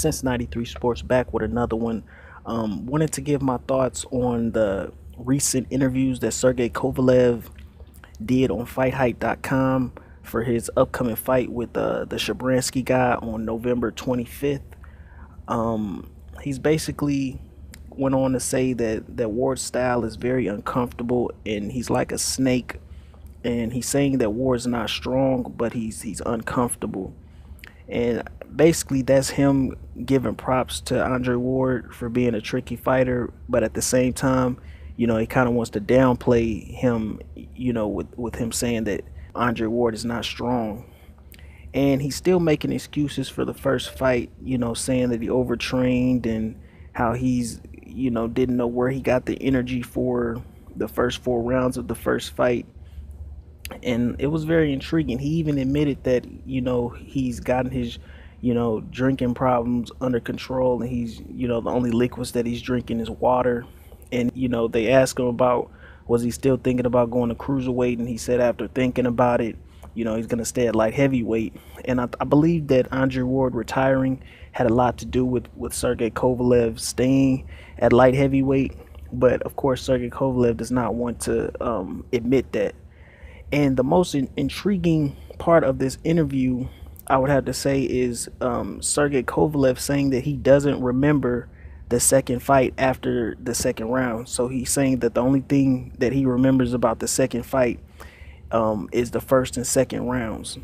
Since 93 Sports, back with another one. Wanted to give my thoughts on the recent interviews that Sergey Kovalev did on FightHype.com for his upcoming fight with the Shabransky guy on November 25th. He's basically went on to say that Ward's style is very uncomfortable and he's like a snake. And he's saying that Ward's not strong, but he's uncomfortable. And basically, that's him giving props to Andre Ward for being a tricky fighter, but at the same time, he kind of wants to downplay him, with him saying that Andre Ward is not strong. And he's still making excuses for the first fight, saying that he overtrained and how he's, didn't know where he got the energy for the first 4 rounds of the first fight. And it was very intriguing. He even admitted that he's gotten his drinking problems under control, and he's the only liquids that he's drinking is water. And they asked him about, was he still thinking about going to cruiserweight, and he said after thinking about it, he's going to stay at light heavyweight. And I believe that Andre Ward retiring had a lot to do with Sergey Kovalev staying at light heavyweight, but of course Sergey Kovalev does not want to admit that. And the most intriguing part of this interview, I would have to say, is Sergey Kovalev saying that he doesn't remember the second fight after the second round. So he's saying that the only thing that he remembers about the second fight is the first and second rounds.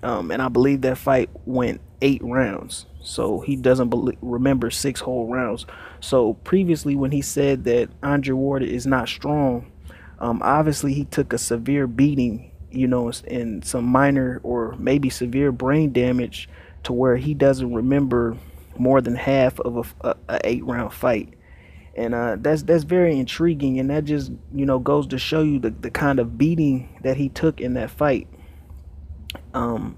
And I believe that fight went 8 rounds. So he doesn't remember 6 whole rounds. So previously, when he said that Andre Ward is not strong, obviously he took a severe beating, and some minor or maybe severe brain damage to where he doesn't remember more than half of a 8-round fight. And that's very intriguing, and that just goes to show you the kind of beating that he took in that fight. And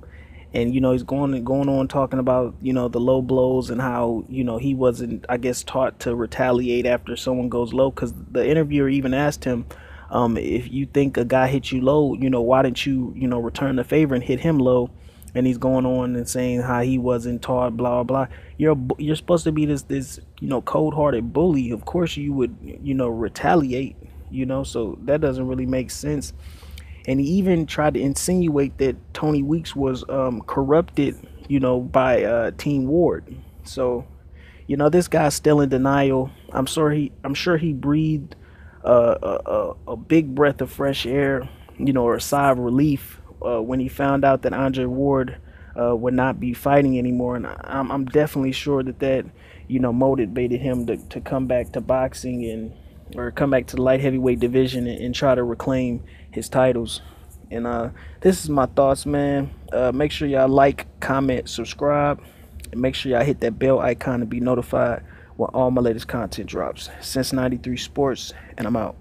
he's going on talking about the low blows and how he wasn't, I guess, taught to retaliate after someone goes low, because the interviewer even asked him, if you think a guy hit you low, why didn't you return the favor and hit him low? And he's going on and saying how he wasn't taught, blah blah. You're supposed to be this cold-hearted bully. Of course you would retaliate. So that doesn't really make sense. And he even tried to insinuate that Tony Weeks was corrupted, by Team Ward. So this guy's still in denial. I'm sure he breathed a big breath of fresh air, or a sigh of relief when he found out that Andre Ward would not be fighting anymore. And I'm definitely sure that motivated him to come back to boxing or come back to the light heavyweight division and try to reclaim his titles. And this is my thoughts, man. Make sure y'all like, comment, subscribe, and make sure y'all hit that bell icon to be notified when all my latest content drops. Since 93 Sports, and I'm out.